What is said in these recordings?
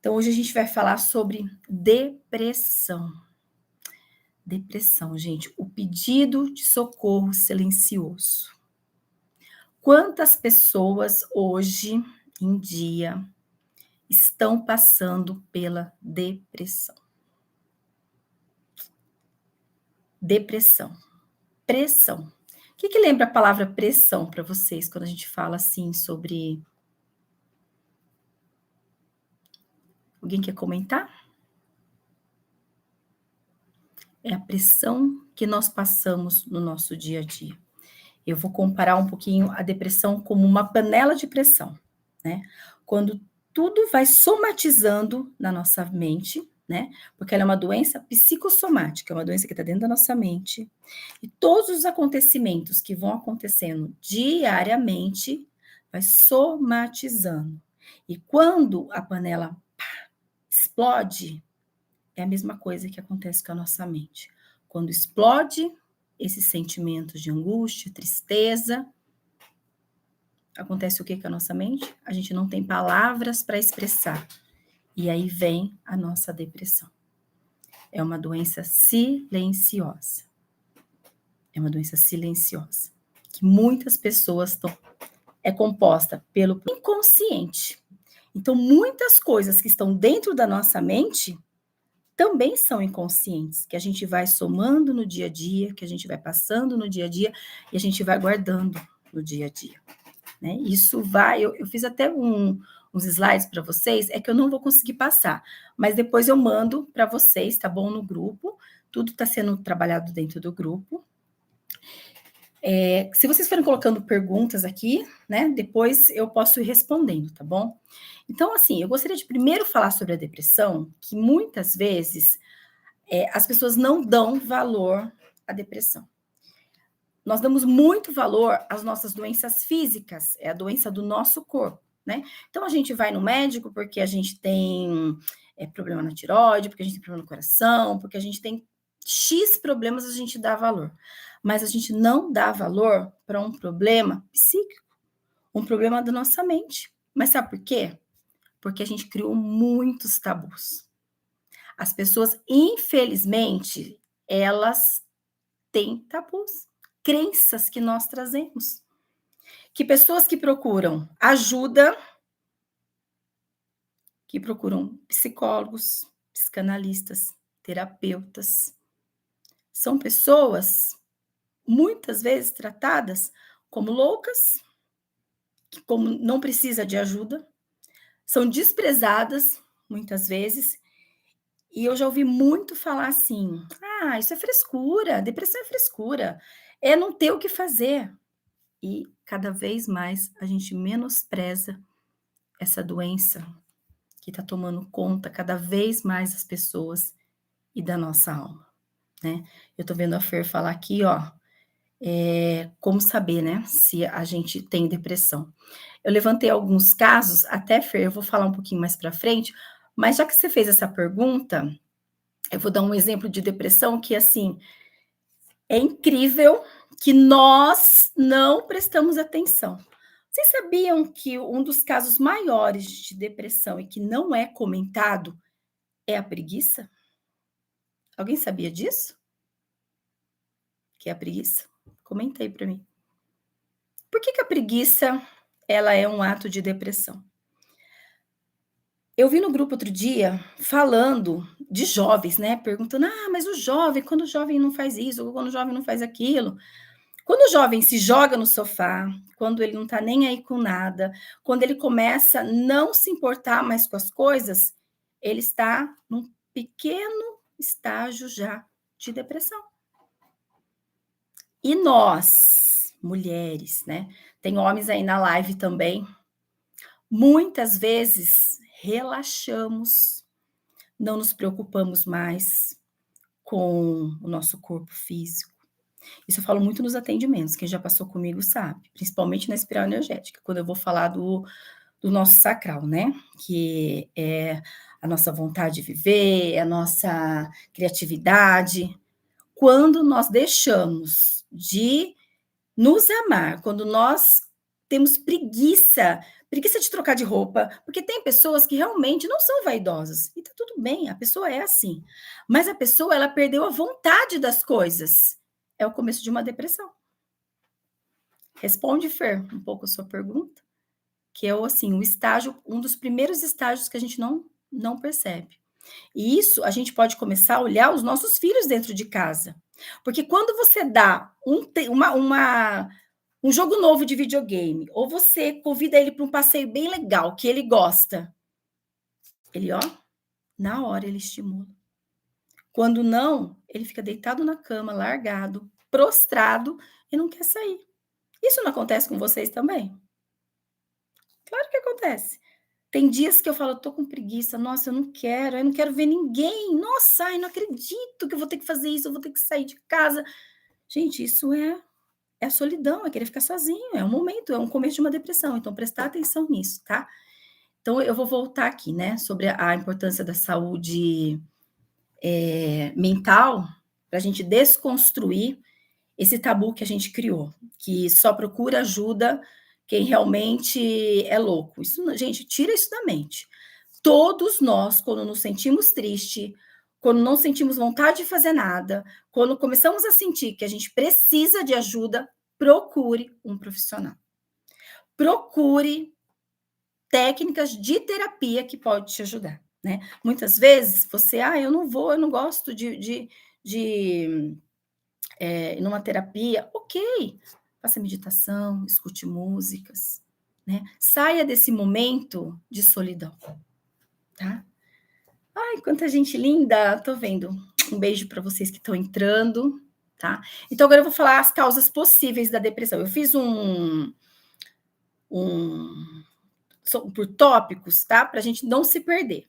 Então, hoje a gente vai falar sobre depressão. Depressão, gente, o pedido de socorro silencioso. Quantas pessoas hoje em dia estão passando pela depressão? Depressão, pressão. O que lembra a palavra pressão para vocês quando a gente fala assim sobre... Alguém quer comentar? É a pressão que nós passamos no nosso dia a dia. Eu vou comparar um pouquinho a depressão como uma panela de pressão, né? Quando tudo vai somatizando na nossa mente, né? Porque ela é uma doença psicossomática, é uma doença que está dentro da nossa mente. E todos os acontecimentos que vão acontecendo diariamente vai somatizando. E quando a panela explode, é a mesma coisa que acontece com a nossa mente. Quando explode esses sentimentos de angústia, tristeza, acontece o que com a nossa mente? A gente não tem palavras para expressar. E aí vem a nossa depressão. É uma doença silenciosa. É uma doença silenciosa. Que muitas pessoas estão... É composta pelo inconsciente. Então, muitas coisas que estão dentro da nossa mente também são inconscientes, que a gente vai somando no dia a dia, que a gente vai passando no dia a dia e a gente vai guardando no dia a dia. Né? Isso vai... Eu fiz até uns slides para vocês, é que eu não vou conseguir passar, mas depois eu mando para vocês, tá bom? No grupo, tudo está sendo trabalhado dentro do grupo. Se vocês forem colocando perguntas aqui, né, depois eu posso ir respondendo, tá bom? Então, assim, eu gostaria de primeiro falar sobre a depressão, que muitas vezes as pessoas não dão valor à depressão. Nós damos muito valor às nossas doenças físicas, é a doença do nosso corpo, né? Então, a gente vai no médico porque a gente tem problema na tireoide, porque a gente tem problema no coração, porque a gente tem X problemas, a gente dá valor. Mas a gente não dá valor para um problema psíquico, um problema da nossa mente. Mas sabe por quê? Porque a gente criou muitos tabus. As pessoas, infelizmente, elas têm tabus, crenças que nós trazemos. Que pessoas que procuram ajuda, que procuram psicólogos, psicanalistas, terapeutas, são pessoas muitas vezes tratadas como loucas, que como não precisa de ajuda, são desprezadas muitas vezes, e eu já ouvi muito falar assim: ah, isso é frescura, depressão é frescura, é não ter o que fazer. E cada vez mais a gente menospreza essa doença que está tomando conta cada vez mais das pessoas e da nossa alma, né? Eu tô vendo a Fer falar aqui, ó, como saber, né, se a gente tem depressão. Eu levantei alguns casos, até, Fer, eu vou falar um pouquinho mais para frente, mas já que você fez essa pergunta, eu vou dar um exemplo de depressão que, assim, é incrível que nós não prestamos atenção. Vocês sabiam que um dos casos maiores de depressão e que não é comentado é a preguiça? Alguém sabia disso? Que é a preguiça? Comenta aí para mim. Por que a preguiça ela é um ato de depressão? Eu vi no grupo outro dia falando de jovens, né? Perguntando: ah, mas o jovem, quando o jovem não faz isso, ou quando o jovem não faz aquilo. Quando o jovem se joga no sofá, quando ele não está nem aí com nada, quando ele começa a não se importar mais com as coisas, ele está num pequeno estágio já de depressão. E nós, mulheres, né? Tem homens aí na live também. Muitas vezes relaxamos, não nos preocupamos mais com o nosso corpo físico. Isso eu falo muito nos atendimentos, quem já passou comigo sabe, principalmente na espiral energética, quando eu vou falar do nosso sacral, né? Que é a nossa vontade de viver, a nossa criatividade. Quando nós deixamos de nos amar, quando nós temos preguiça, preguiça de trocar de roupa, porque tem pessoas que realmente não são vaidosas, e tá tudo bem, a pessoa é assim, mas a pessoa ela perdeu a vontade das coisas, é o começo de uma depressão. Responde, Fer, um pouco a sua pergunta, que é o assim, o estágio, um dos primeiros estágios que a gente não percebe. E isso a gente pode começar a olhar os nossos filhos dentro de casa. Porque quando você dá um jogo novo de videogame, ou você convida ele para um passeio bem legal, que ele gosta, ele, ó, na hora ele estimula. Quando não, ele fica deitado na cama, largado, prostrado e não quer sair. Isso não acontece com vocês também? Claro que acontece. Tem dias que eu falo: "Tô com preguiça, nossa, eu não quero ver ninguém. Nossa, ai, não acredito que eu vou ter que fazer isso, eu vou ter que sair de casa". Gente, isso é a solidão, é querer ficar sozinho, é um momento, é um começo de uma depressão, então prestar atenção nisso, tá. Então eu vou voltar aqui, né, sobre a importância da saúde, mental, pra gente desconstruir esse tabu que a gente criou, que só procura ajuda quem realmente é louco. Isso não, gente, tira isso da mente. Todos nós, quando nos sentimos triste, quando não sentimos vontade de fazer nada, quando começamos a sentir que a gente precisa de ajuda, procure um profissional. Procure técnicas de terapia que pode te ajudar, né. Muitas vezes você: "Ah, eu não vou, eu não gosto de ir numa terapia", ok, faça meditação, escute músicas, né, saia desse momento de solidão, tá. Ai, quanta gente linda, tô vendo. Um beijo para vocês que estão entrando, tá. Então agora eu vou falar as causas possíveis da depressão. Eu fiz um por tópicos, tá, pra gente não se perder.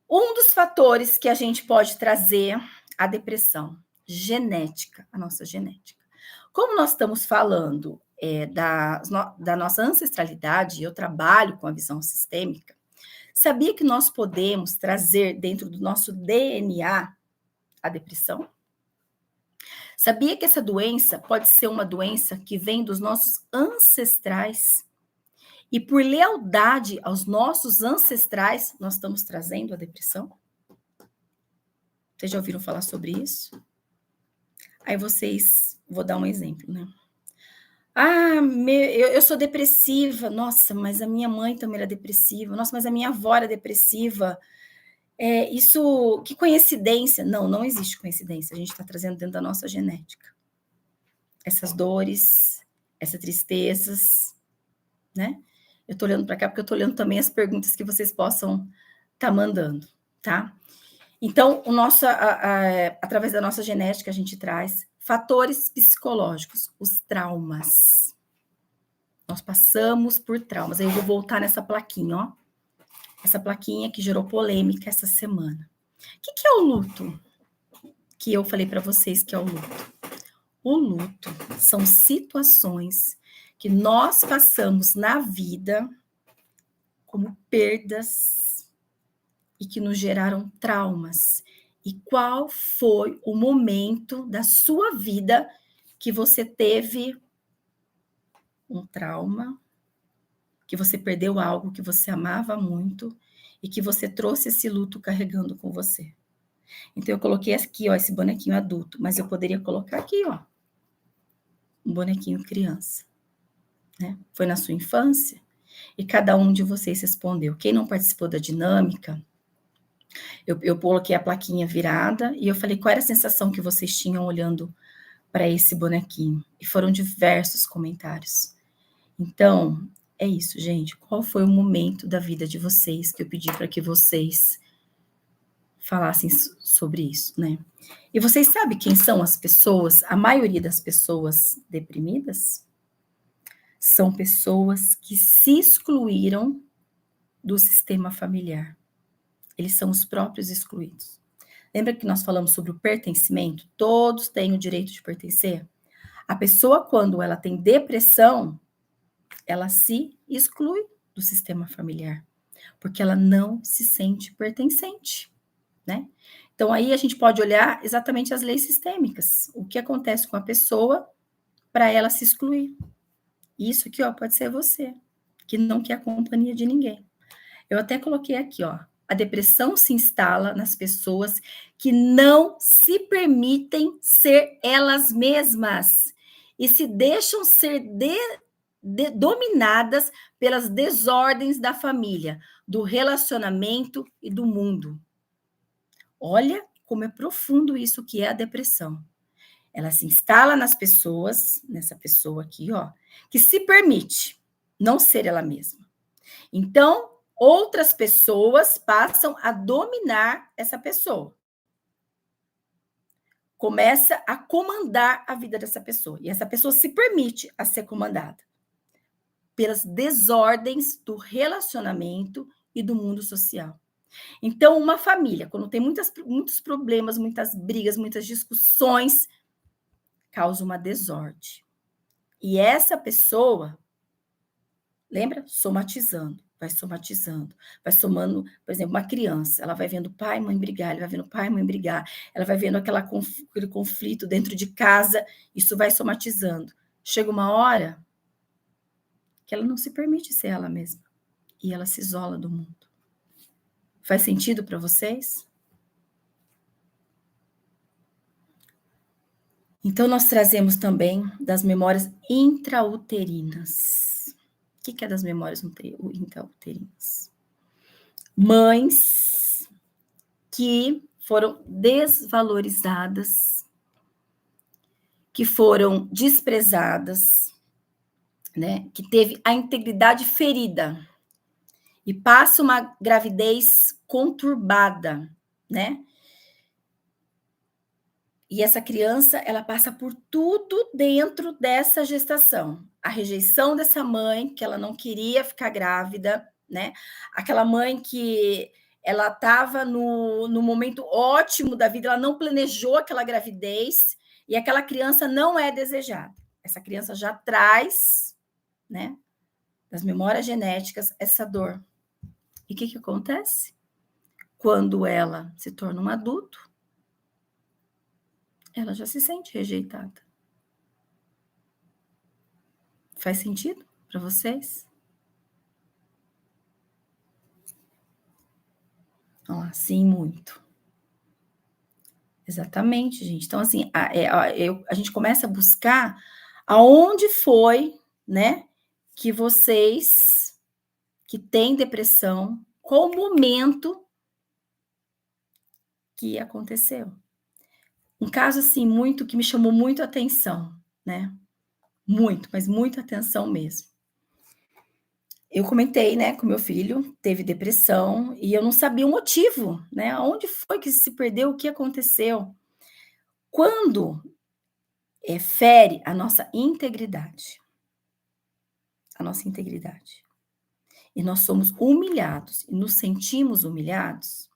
Um dos fatores que a gente pode trazer a depressão, genética, a nossa genética. Como nós estamos falando, da nossa ancestralidade, eu trabalho com a visão sistêmica, sabia que nós podemos trazer dentro do nosso DNA a depressão? Sabia que essa doença pode ser uma doença que vem dos nossos ancestrais? E por lealdade aos nossos ancestrais, nós estamos trazendo a depressão? Vocês já ouviram falar sobre isso? Aí vocês, vou dar um exemplo, né? Ah, eu sou depressiva. Nossa, mas a minha mãe também era depressiva. Nossa, mas a minha avó era depressiva. Isso, que coincidência. Não, não existe coincidência. A gente está trazendo dentro da nossa genética. Essas dores, essas tristezas, né? Eu estou olhando para cá porque eu estou olhando também as perguntas que vocês possam estar mandando, tá? Então, através da nossa genética, a gente traz fatores psicológicos, os traumas. Nós passamos por traumas. Aí eu vou voltar nessa plaquinha, ó. Essa plaquinha que gerou polêmica essa semana. O que é o luto? Que eu falei para vocês que é o luto. O luto são situações que nós passamos na vida como perdas e que nos geraram traumas. E qual foi o momento da sua vida que você teve um trauma, que você perdeu algo que você amava muito e que você trouxe esse luto carregando com você? Então eu coloquei aqui, ó, esse bonequinho adulto, mas eu poderia colocar aqui, ó, um bonequinho criança, né? Foi na sua infância? E cada um de vocês respondeu. Quem não participou da dinâmica, eu coloquei a plaquinha virada e eu falei qual era a sensação que vocês tinham olhando para esse bonequinho. E foram diversos comentários. Então, é isso, gente. Qual foi o momento da vida de vocês que eu pedi para que vocês falassem sobre isso, né? E vocês sabem quem são as pessoas, a maioria das pessoas deprimidas? São pessoas que se excluíram do sistema familiar. Eles são os próprios excluídos. Lembra que nós falamos sobre o pertencimento? Todos têm o direito de pertencer? A pessoa, quando ela tem depressão, ela se exclui do sistema familiar, porque ela não se sente pertencente, né? Então, aí a gente pode olhar exatamente as leis sistêmicas. O que acontece com a pessoa para ela se excluir. Isso aqui, ó, pode ser você, que não quer a companhia de ninguém. Eu até coloquei aqui, ó, a depressão se instala nas pessoas que não se permitem ser elas mesmas e se deixam ser dominadas pelas desordens da família, do relacionamento e do mundo. Olha como é profundo isso que é a depressão. Ela se instala nas pessoas, nessa pessoa aqui, ó, que se permite não ser ela mesma. Então, outras pessoas passam a dominar essa pessoa. Começa a comandar a vida dessa pessoa. E essa pessoa se permite a ser comandada pelas desordens do relacionamento e do mundo social. Então, uma família, quando tem muitos problemas, muitas brigas, muitas discussões, causa uma desordem. E essa pessoa, lembra? Somatizando, vai somando, por exemplo, uma criança, ela vai vendo pai e mãe brigar, ela vai vendo pai e mãe brigar, ela vai vendo aquele conflito dentro de casa, isso vai somatizando. Chega uma hora que ela não se permite ser ela mesma e ela se isola do mundo. Faz sentido para vocês? Então, nós trazemos também das memórias intrauterinas. O que é das memórias intrauterinas? Mães que foram desvalorizadas, que foram desprezadas, né? Que teve a integridade ferida e passa uma gravidez conturbada, né? E essa criança, ela passa por tudo dentro dessa gestação. A rejeição dessa mãe, que ela não queria ficar grávida, né? Aquela mãe que ela estava no momento ótimo da vida, ela não planejou aquela gravidez, e aquela criança não é desejada. Essa criança já traz, né, das memórias genéticas, essa dor. E o que acontece? Quando ela se torna um adulto, ela já se sente rejeitada. Faz sentido para vocês? Ó, sim, muito. Exatamente, gente. Então, assim, a gente começa a buscar aonde foi, né, que vocês que têm depressão, qual o momento que aconteceu. Um caso, assim, muito que me chamou muito a atenção, né? Muito, mas muita atenção mesmo. Eu comentei, né, com meu filho, teve depressão e eu não sabia o motivo, né? Aonde foi que se perdeu, o que aconteceu? Quando fere a nossa integridade, e nós somos humilhados e nos sentimos humilhados,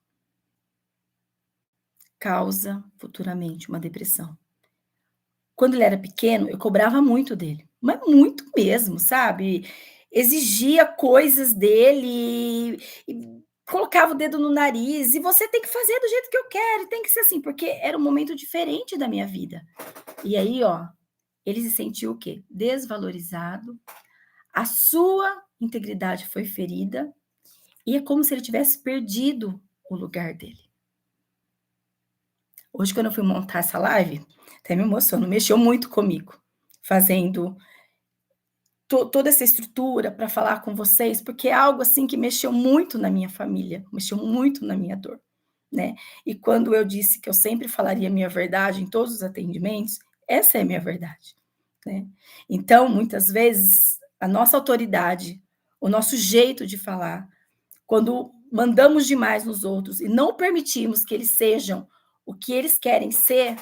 causa futuramente uma depressão. Quando ele era pequeno, eu cobrava muito dele, mas muito mesmo, sabe? Exigia coisas dele e colocava o dedo no nariz, e você tem que fazer do jeito que eu quero, tem que ser assim, porque era um momento diferente da minha vida. E aí, ó, ele se sentiu o quê? Desvalorizado, a sua integridade foi ferida, e é como se ele tivesse perdido o lugar dele. Hoje, quando eu fui montar essa live, até me emocionou, mexeu muito comigo, fazendo toda essa estrutura para falar com vocês, porque é algo assim que mexeu muito na minha família, mexeu muito na minha dor, né? E quando eu disse que eu sempre falaria a minha verdade em todos os atendimentos, essa é a minha verdade, né? Então, muitas vezes, a nossa autoridade, o nosso jeito de falar, quando mandamos demais nos outros e não permitimos que eles sejam o que eles querem ser,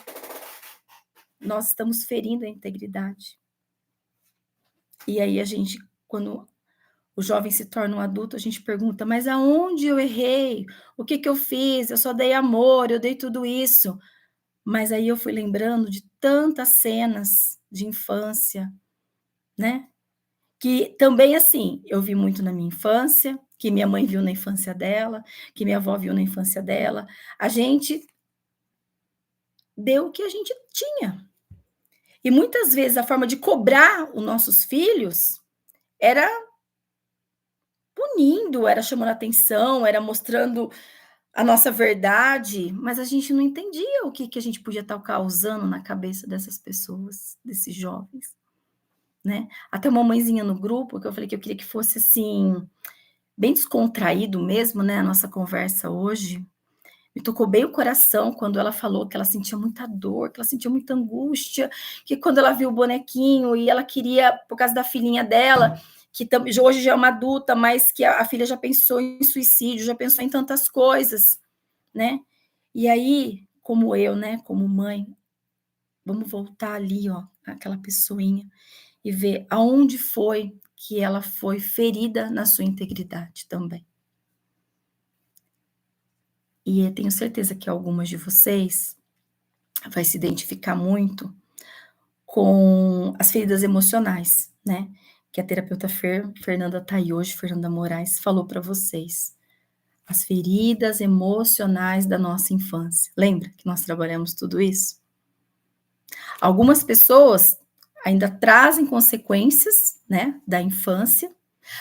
nós estamos ferindo a integridade. E aí a gente, quando o jovem se torna um adulto, a gente pergunta, mas aonde eu errei? O que eu fiz? Eu só dei amor, eu dei tudo isso. Mas aí eu fui lembrando de tantas cenas de infância, né? Que também, assim, eu vi muito na minha infância, que minha mãe viu na infância dela, que minha avó viu na infância dela. A gente deu o que a gente tinha. E muitas vezes a forma de cobrar os nossos filhos era unindo, era chamando atenção, era mostrando a nossa verdade, mas a gente não entendia o que que a gente podia estar causando na cabeça dessas pessoas, desses jovens, né. Até uma mãezinha no grupo, que eu falei que eu queria que fosse, assim, bem descontraído mesmo, né, a nossa conversa hoje, me tocou bem o coração quando ela falou que ela sentia muita dor, que ela sentia muita angústia, que quando ela viu o bonequinho e ela queria, por causa da filhinha dela, que hoje já é uma adulta, mas que a filha já pensou em suicídio, já pensou em tantas coisas, né? E aí, como eu, né, como mãe, vamos voltar ali, ó, aquela pessoinha e ver aonde foi que ela foi ferida na sua integridade também. E eu tenho certeza que algumas de vocês vai se identificar muito com as feridas emocionais, né, que a terapeuta Fernanda tá aí hoje, Fernanda Moraes, falou para vocês. As feridas emocionais da nossa infância. Lembra que nós trabalhamos tudo isso? Algumas pessoas ainda trazem consequências, né, da infância,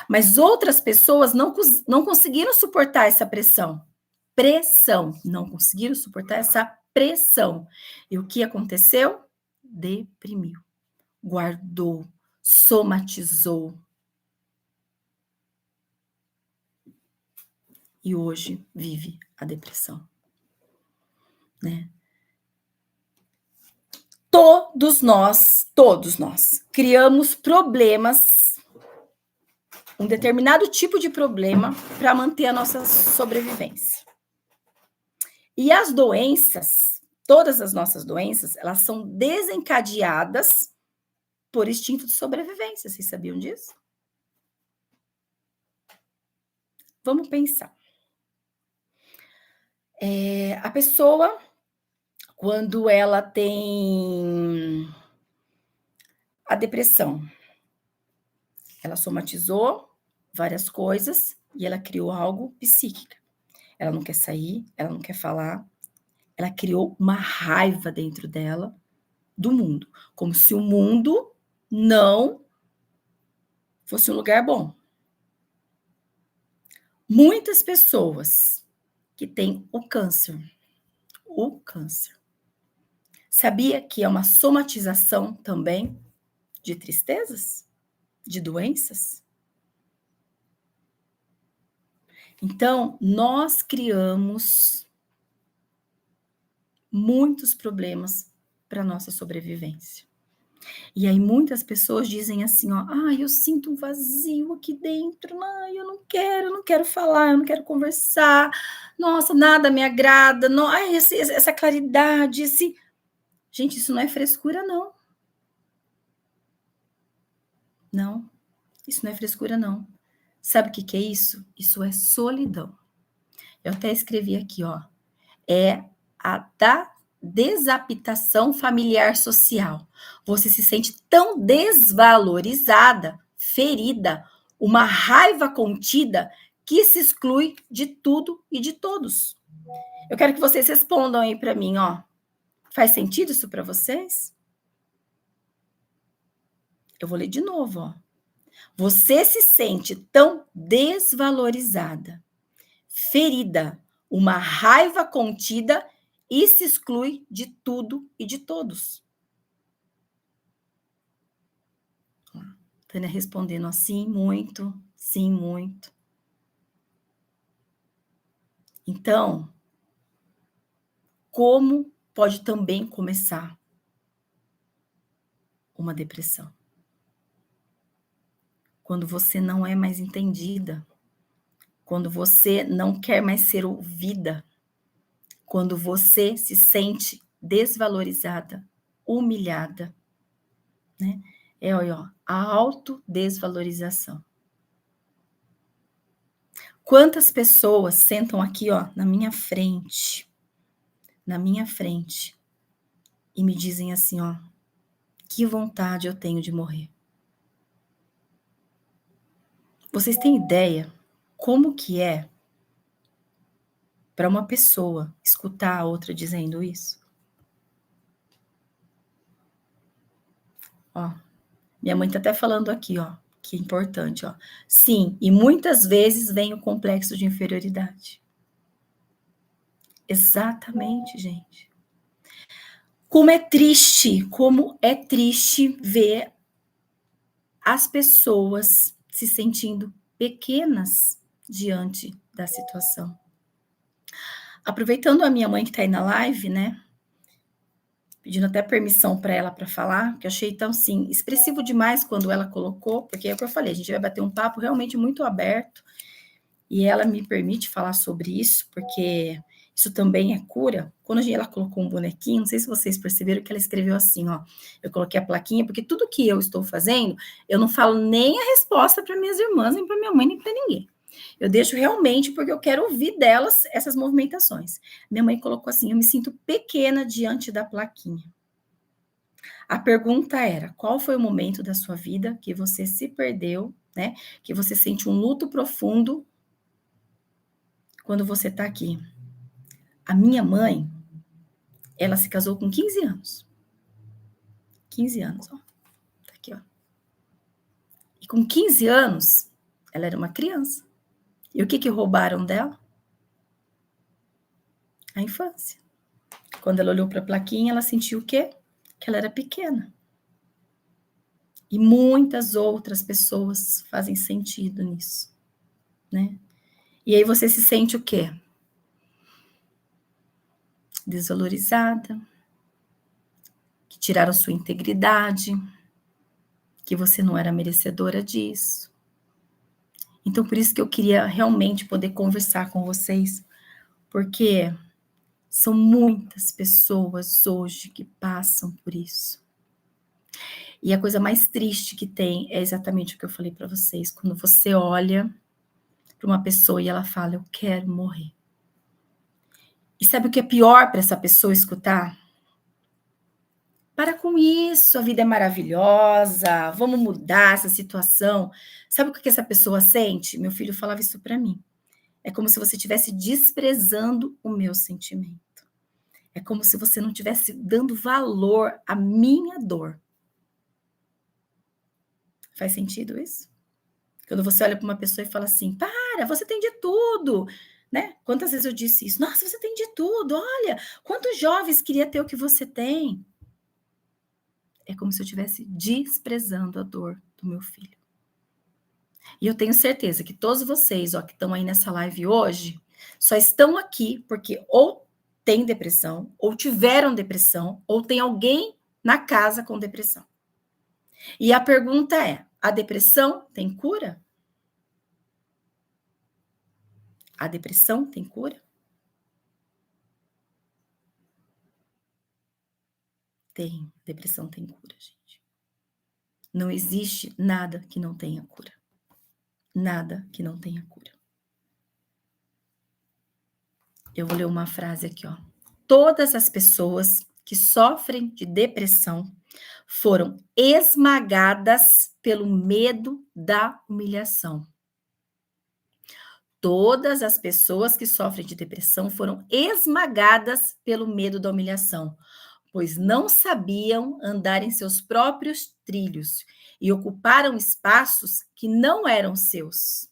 mas outras pessoas não conseguiram suportar essa pressão. Pressão, não conseguiram suportar essa pressão. E o que aconteceu? Deprimiu, guardou, somatizou. E hoje vive a depressão, né? Todos nós criamos problemas, um determinado tipo de problema para manter a nossa sobrevivência. E as doenças, todas as nossas doenças, elas são desencadeadas por instinto de sobrevivência. Vocês sabiam disso? Vamos pensar. A pessoa, quando ela tem a depressão, ela somatizou várias coisas e ela criou algo psíquico. Ela não quer sair, ela não quer falar, ela criou uma raiva dentro dela do mundo, como se o mundo não fosse um lugar bom. Muitas pessoas que têm o câncer, sabia que é uma somatização também de tristezas, de doenças? Então, nós criamos muitos problemas para nossa sobrevivência. E aí muitas pessoas dizem assim, ó: "Ai, eu sinto um vazio aqui dentro. Ai, eu não quero falar, eu não quero conversar. Nossa, nada me agrada. No ai, essa claridade, esse". Gente, isso não é frescura não. Não, isso não é frescura não. Sabe o que que é isso? Isso é solidão. Eu até escrevi aqui, ó, é a da desabitação familiar social. Você se sente tão desvalorizada, ferida, uma raiva contida que se exclui de tudo e de todos. Eu quero que vocês respondam aí para mim, ó. Faz sentido isso para vocês? Eu vou ler de novo, ó. Você se sente tão desvalorizada, ferida, uma raiva contida e se exclui de tudo e de todos. Tânia respondendo assim, muito, sim, muito. Então, como pode também começar uma depressão? Quando você não é mais entendida, quando você não quer mais ser ouvida, quando você se sente desvalorizada, humilhada, né? É, olha, ó, a autodesvalorização. Quantas pessoas sentam aqui, ó, na minha frente, e me dizem assim, ó, que vontade eu tenho de morrer. Vocês têm ideia como que é para uma pessoa escutar a outra dizendo isso? Ó, minha mãe tá até falando aqui, ó. Que importante, ó. Sim, e muitas vezes vem o complexo de inferioridade. Exatamente, gente. Como é triste ver as pessoas se sentindo pequenas diante da situação. Aproveitando a minha mãe que está aí na live, né? Pedindo até permissão para ela para falar, que eu achei tão assim expressivo demais quando ela colocou, porque é o que eu falei, a gente vai bater um papo realmente muito aberto, e ela me permite falar sobre isso, porque isso também é cura. Quando ela colocou um bonequinho, não sei se vocês perceberam que ela escreveu assim, ó, eu coloquei a plaquinha, porque tudo que eu estou fazendo, eu não falo nem a resposta para minhas irmãs, nem para minha mãe, nem para ninguém. Eu deixo realmente porque eu quero ouvir delas essas movimentações. Minha mãe colocou assim, eu me sinto pequena diante da plaquinha. A pergunta era, qual foi o momento da sua vida que você se perdeu, né? Que você sente um luto profundo quando você está aqui. A minha mãe, ela se casou com 15 anos. 15 anos, ó. Tá aqui, ó. E com 15 anos, ela era uma criança. E o que roubaram dela? A infância. Quando ela olhou para a plaquinha, ela sentiu o quê? Que ela era pequena. E muitas outras pessoas fazem sentido nisso, né? E aí você se sente o quê? Desvalorizada, que tiraram sua integridade, que você não era merecedora disso. Então, por isso que eu queria realmente poder conversar com vocês, porque são muitas pessoas hoje que passam por isso. E a coisa mais triste que tem é exatamente o que eu falei para vocês, quando você olha para uma pessoa e ela fala, eu quero morrer. E sabe o que é pior para essa pessoa escutar? Para com isso, a vida é maravilhosa, vamos mudar essa situação. Sabe o que essa pessoa sente? Meu filho falava isso para mim. É como se você estivesse desprezando o meu sentimento. É como se você não estivesse dando valor à minha dor. Faz sentido isso? Quando você olha para uma pessoa e fala assim, para, você tem de tudo, né? Quantas vezes eu disse isso? Nossa, você tem de tudo, olha, quantos jovens queria ter o que você tem? É como se eu estivesse desprezando a dor do meu filho. E eu tenho certeza que todos vocês, ó, que estão aí nessa live hoje, só estão aqui porque ou tem depressão, ou tiveram depressão, ou tem alguém na casa com depressão. E a pergunta é: a depressão tem cura? A depressão tem cura? Tem. Depressão tem cura, gente. Não existe nada que não tenha cura. Nada que não tenha cura. Eu vou ler uma frase aqui, ó. Todas as pessoas que sofrem de depressão foram esmagadas pelo medo da humilhação. Todas as pessoas que sofrem de depressão foram esmagadas pelo medo da humilhação, pois não sabiam andar em seus próprios trilhos e ocuparam espaços que não eram seus.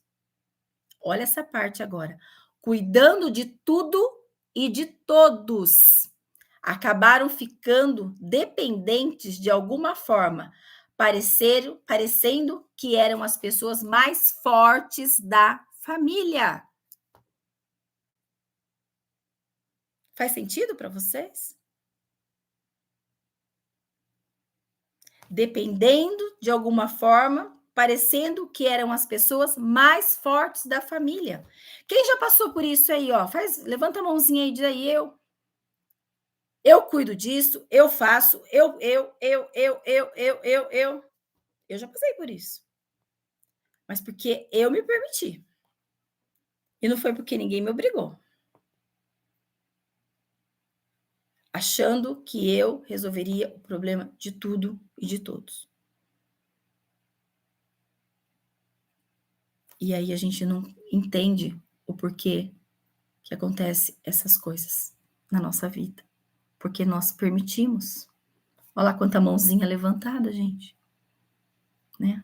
Olha essa parte agora. Cuidando de tudo e de todos. Acabaram ficando dependentes de alguma forma, parecendo que eram as pessoas mais fortes da família. Faz sentido para vocês? Dependendo de alguma forma, parecendo que eram as pessoas mais fortes da família. Quem já passou por isso aí, ó? Levanta a mãozinha aí e diz aí, eu cuido disso, eu faço, eu. Eu já passei por isso. Mas porque eu me permiti. E não foi porque ninguém me obrigou. Achando que eu resolveria o problema de tudo e de todos. E aí a gente não entende o porquê que acontece essas coisas na nossa vida. Porque nós permitimos. Olha lá quanta mãozinha levantada, gente. Né?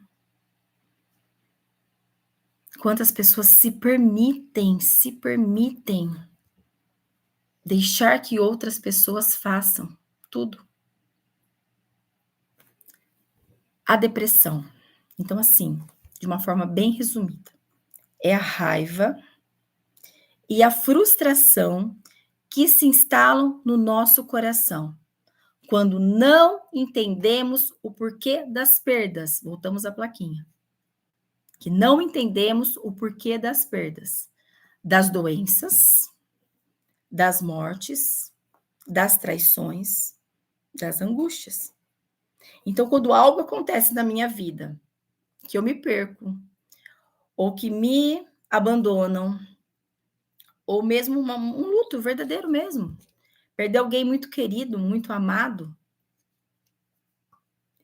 Quantas pessoas se permitem deixar que outras pessoas façam tudo. A depressão. Então, assim, de uma forma bem resumida, é a raiva e a frustração que se instalam no nosso coração quando não entendemos o porquê das perdas. Voltamos à plaquinha. Que não entendemos o porquê das perdas, das doenças, das mortes, das traições, das angústias. Então, quando algo acontece na minha vida, que eu me perco, ou que me abandonam, ou mesmo um luto verdadeiro mesmo, perder alguém muito querido, muito amado,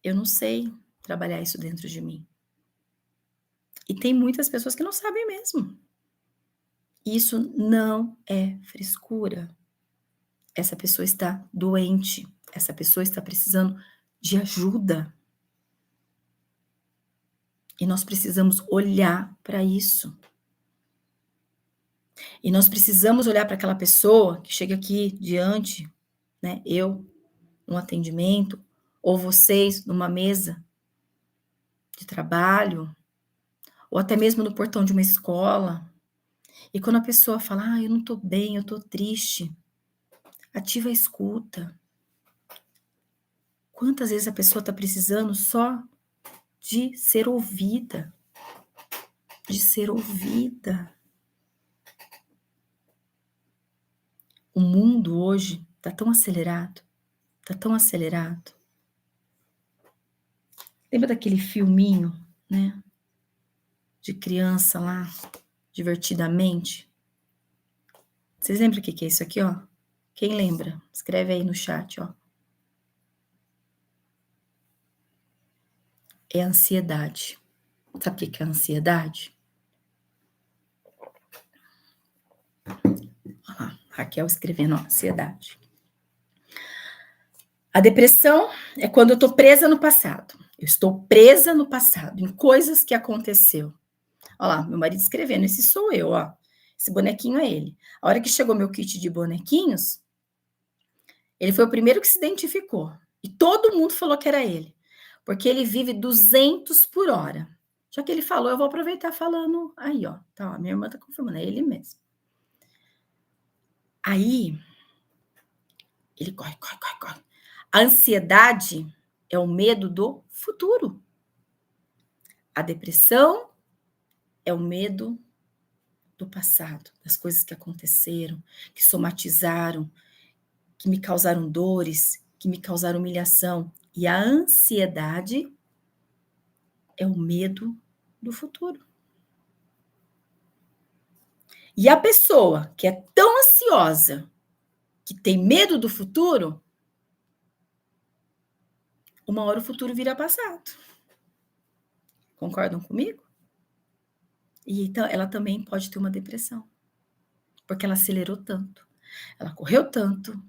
eu não sei trabalhar isso dentro de mim. E tem muitas pessoas que não sabem mesmo. Isso não é frescura. Essa pessoa está doente, essa pessoa está precisando de ajuda. E nós precisamos olhar para isso. E nós precisamos olhar para aquela pessoa que chega aqui diante, né? Eu, num atendimento, ou vocês numa mesa de trabalho, ou até mesmo no portão de uma escola. E quando a pessoa fala, eu não estou bem, eu estou triste, ativa a escuta. Quantas vezes a pessoa está precisando só de ser ouvida? De ser ouvida. O mundo hoje está tão acelerado, está tão acelerado. Lembra daquele filminho, né? De criança lá, divertidamente? Vocês lembram o que é isso aqui, ó? Quem lembra? Escreve aí no chat, ó. É a ansiedade. Sabe o que é a ansiedade? Olha lá, Raquel escrevendo, ó, ansiedade. A depressão é quando eu tô presa no passado. Eu estou presa no passado, em coisas que aconteceu. Olha lá, meu marido escrevendo, esse sou eu, ó. Esse bonequinho é ele. A hora que chegou meu kit de bonequinhos, ele foi o primeiro que se identificou. E todo mundo falou que era ele. Porque ele vive 200 por hora. Já que ele falou, eu vou aproveitar falando aí, ó. Tá, ó, minha irmã tá confirmando, é ele mesmo. Aí, ele corre. A ansiedade é o medo do futuro. A depressão é o medo do passado, das coisas que aconteceram, que somatizaram, que me causaram dores, que me causaram humilhação. E a ansiedade é o medo do futuro. E a pessoa que é tão ansiosa, que tem medo do futuro, uma hora o futuro vira passado. Concordam comigo? E então ela também pode ter uma depressão, porque ela acelerou tanto, ela correu tanto.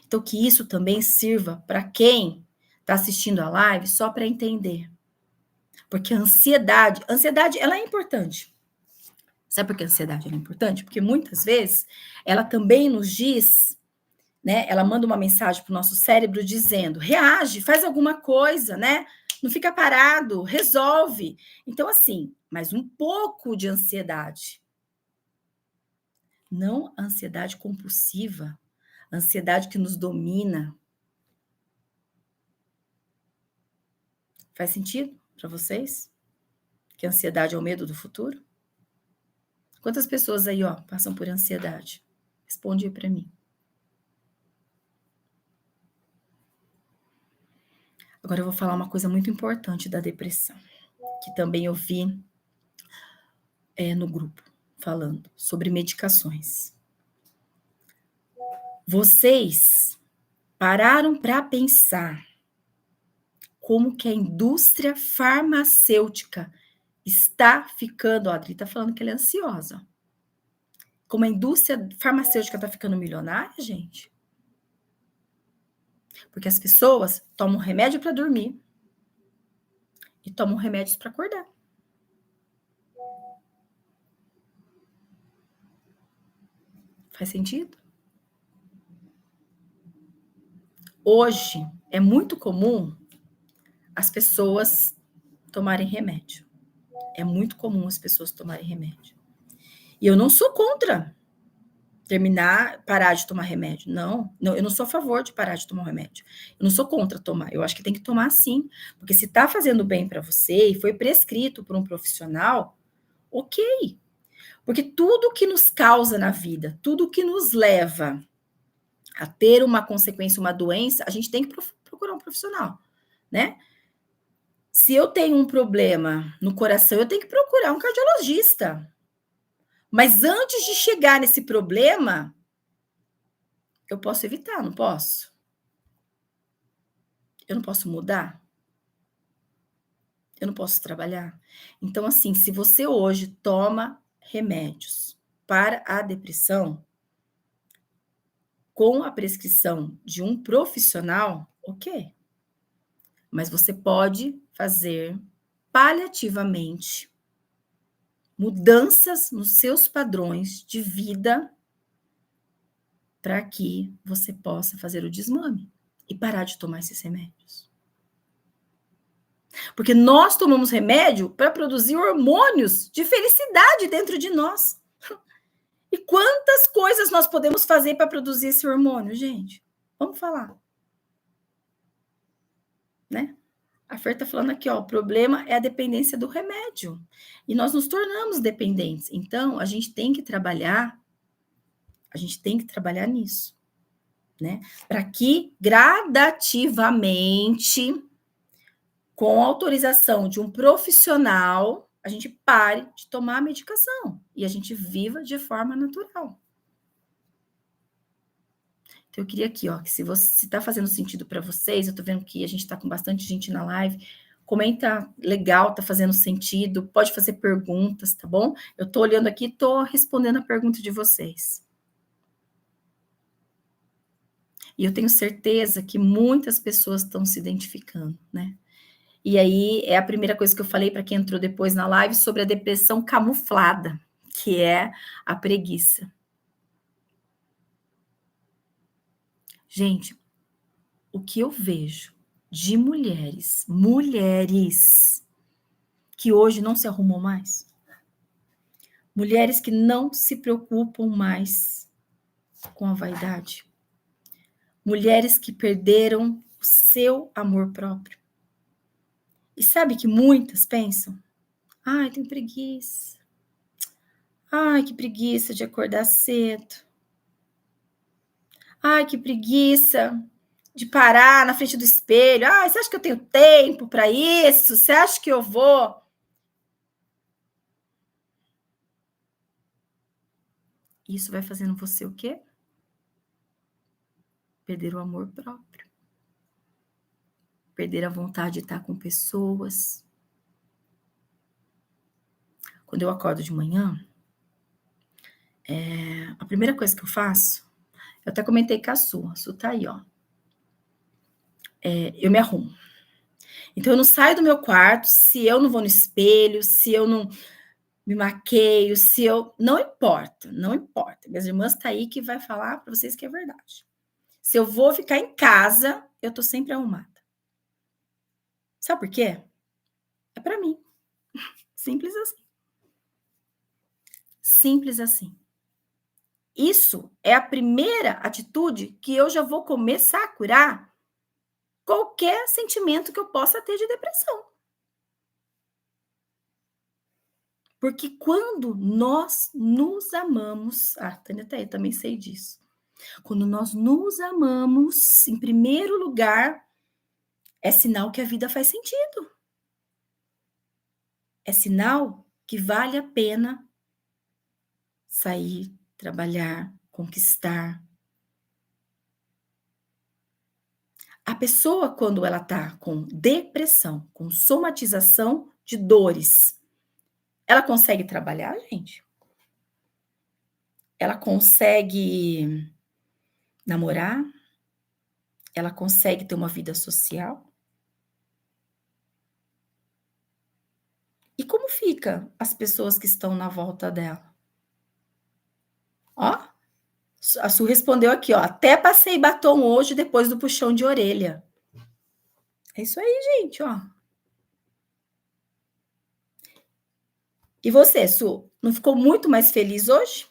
Então que isso também sirva para quem está assistindo a live só para entender. Porque a ansiedade ela é importante. Sabe por que a ansiedade é importante? Porque muitas vezes ela também nos diz, né? Ela manda uma mensagem para o nosso cérebro dizendo: reage, faz alguma coisa, né? Não fica parado, resolve. Então, assim, mas um pouco de ansiedade. Não a ansiedade compulsiva, a ansiedade que nos domina. Faz sentido para vocês? Que a ansiedade é o medo do futuro? Quantas pessoas aí, ó, passam por ansiedade? Responde aí para mim. Agora eu vou falar uma coisa muito importante da depressão, que também eu vi no grupo, falando sobre medicações. Vocês pararam para pensar como que a indústria farmacêutica está ficando, ó, a Adri está falando que ela é ansiosa. Como a indústria farmacêutica está ficando milionária, gente? Porque as pessoas tomam remédio para dormir e tomam remédios para acordar. Faz sentido? Hoje é muito comum as pessoas tomarem remédio. É muito comum as pessoas tomarem remédio. E eu não sou contra parar de tomar remédio. Não, não, eu não sou a favor de parar de tomar o remédio. Eu não sou contra tomar. Eu acho que tem que tomar sim, porque se está fazendo bem para você e foi prescrito por um profissional, ok. Porque tudo que nos causa na vida, tudo que nos leva a ter uma consequência, uma doença, a gente tem que procurar um profissional, né? Se eu tenho um problema no coração, eu tenho que procurar um cardiologista. Mas antes de chegar nesse problema, eu posso evitar, não posso? Eu não posso mudar? Eu não posso trabalhar? Então, assim, se você hoje toma remédios para a depressão, com a prescrição de um profissional, ok. Mas você pode fazer paliativamente mudanças nos seus padrões de vida para que você possa fazer o desmame e parar de tomar esses remédios. Porque nós tomamos remédio para produzir hormônios de felicidade dentro de nós. E quantas coisas nós podemos fazer para produzir esse hormônio, gente? Vamos falar, né? A Fer está falando aqui, ó, o problema é a dependência do remédio. E nós nos tornamos dependentes. Então, a gente tem que trabalhar nisso, né? Para que gradativamente, com autorização de um profissional, a gente pare de tomar a medicação e a gente viva de forma natural. Então, eu queria aqui, ó, que se está fazendo sentido para vocês, eu estou vendo que a gente está com bastante gente na live, comenta, legal, tá fazendo sentido, pode fazer perguntas, tá bom? Eu estou olhando aqui, estou respondendo a pergunta de vocês. E eu tenho certeza que muitas pessoas estão se identificando, né? E aí é a primeira coisa que eu falei para quem entrou depois na live sobre a depressão camuflada, que é a preguiça. Gente, o que eu vejo de mulheres que hoje não se arrumam mais, mulheres que não se preocupam mais com a vaidade, mulheres que perderam o seu amor próprio. E sabe que muitas pensam: ai, tenho preguiça. Ai, que preguiça de acordar cedo. Ai, que preguiça de parar na frente do espelho. Ai, você acha que eu tenho tempo para isso? Você acha que eu vou? Isso vai fazendo você o quê? Perder o amor próprio. Perder a vontade de estar com pessoas. Quando eu acordo de manhã, a primeira coisa que eu faço, eu até comentei com a Su tá aí, ó. Eu me arrumo. Então, eu não saio do meu quarto se eu não vou no espelho, se eu não me maqueio, se eu. Não importa, não importa. Minhas irmãs tá aí que vai falar para vocês que é verdade. Se eu vou ficar em casa, eu tô sempre arrumada. Sabe por quê? É para mim. Simples assim. Simples assim. Isso é a primeira atitude que eu já vou começar a curar qualquer sentimento que eu possa ter de depressão. Porque quando nós nos amamos, Tânia tá aí, também sei disso. Quando nós nos amamos, em primeiro lugar, é sinal que a vida faz sentido. É sinal que vale a pena sair, trabalhar, conquistar. A pessoa, quando ela tá com depressão, com somatização de dores, ela consegue trabalhar, gente? Ela consegue namorar? Ela consegue ter uma vida social? E como fica as pessoas que estão na volta dela? Ó, A Su respondeu aqui, ó: "Até passei batom hoje depois do puxão de orelha". É isso aí, gente, ó. E você, Su, não ficou muito mais feliz hoje?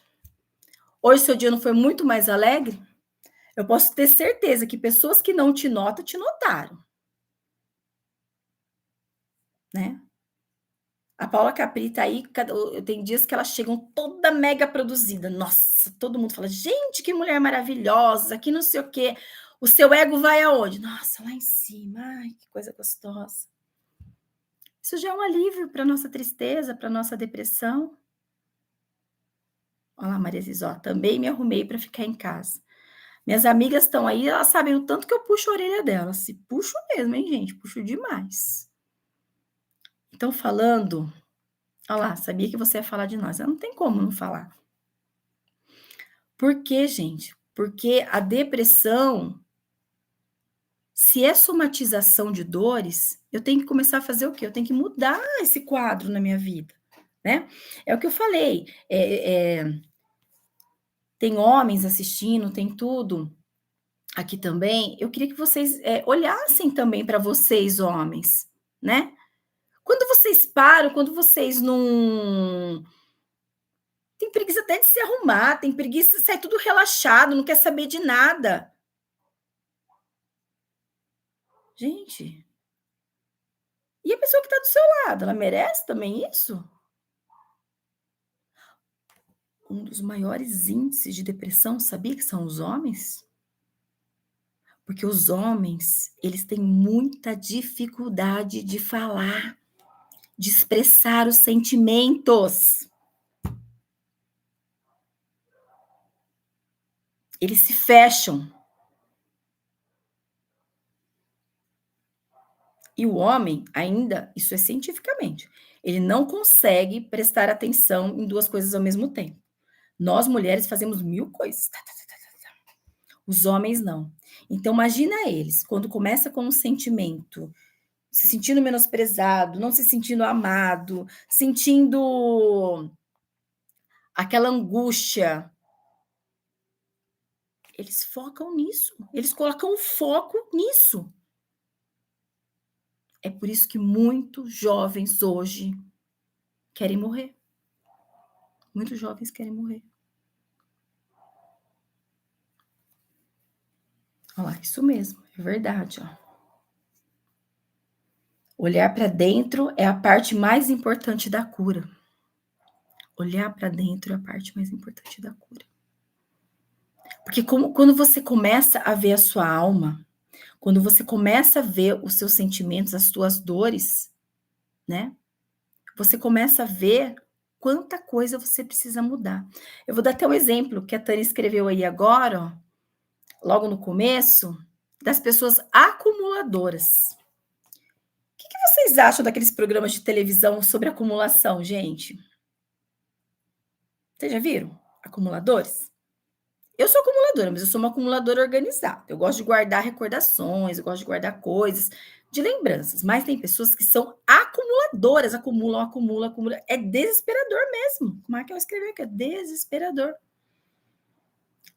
Hoje seu dia não foi muito mais alegre? Eu posso ter certeza que pessoas que não te notam, te notaram, né. A Paula Capri tá aí, tem dias que elas chegam toda mega produzida. Nossa, todo mundo fala: "Gente, que mulher maravilhosa, que não sei o quê". O seu ego vai aonde? Nossa, lá em cima. Ai, que coisa gostosa. Isso já é um alívio para nossa tristeza, para nossa depressão. Olha lá, Maria diz: "Ó, também me arrumei para ficar em casa". Minhas amigas estão aí, elas sabem o tanto que eu puxo a orelha delas. Se puxo mesmo, hein, gente, puxo demais. Então falando, olha lá, sabia que você ia falar de nós. Não tem como não falar. Por quê, gente? Porque a depressão, se é somatização de dores, eu tenho que começar a fazer o quê? Eu tenho que mudar esse quadro na minha vida, né? É o que eu falei, tem homens assistindo, tem tudo aqui também. Eu queria que vocês, olhassem também para vocês homens, né? Quando vocês param, quando vocês não tem preguiça até de se arrumar, tem preguiça, sai tudo relaxado, não quer saber de nada. Gente, e a pessoa que está do seu lado, ela merece também isso? Um dos maiores índices de depressão, sabia que são os homens? Porque os homens, eles têm muita dificuldade de falar, de expressar os sentimentos. Eles se fecham. E o homem, ainda, isso é cientificamente, ele não consegue prestar atenção em 2 coisas ao mesmo tempo. Nós mulheres fazemos 1000 coisas. Tá, tá, tá, tá, tá, tá. Os homens não. Então imagina eles, quando começa com um sentimento, se sentindo menosprezado, não se sentindo amado, sentindo aquela angústia, eles focam nisso, eles colocam o foco nisso. É por isso que muitos jovens hoje querem morrer. Muitos jovens querem morrer. Olha lá, isso mesmo, é verdade, ó. Olhar para dentro é a parte mais importante da cura. Olhar para dentro é a parte mais importante da cura. Porque quando você começa a ver a sua alma, quando você começa a ver os seus sentimentos, as suas dores, né? Você começa a ver quanta coisa você precisa mudar. Eu vou dar até um exemplo que a Tânia escreveu aí agora, ó, logo no começo, das pessoas acumuladoras. O que vocês acham daqueles programas de televisão sobre acumulação, gente? Vocês já viram? Acumuladores? Eu sou acumuladora, mas eu sou uma acumuladora organizada. Eu gosto de guardar recordações, eu gosto de guardar coisas, de lembranças. Mas tem pessoas que são acumuladoras, acumulam, acumulam, acumulam. É desesperador mesmo. Como é que eu escrevi aqui? É desesperador.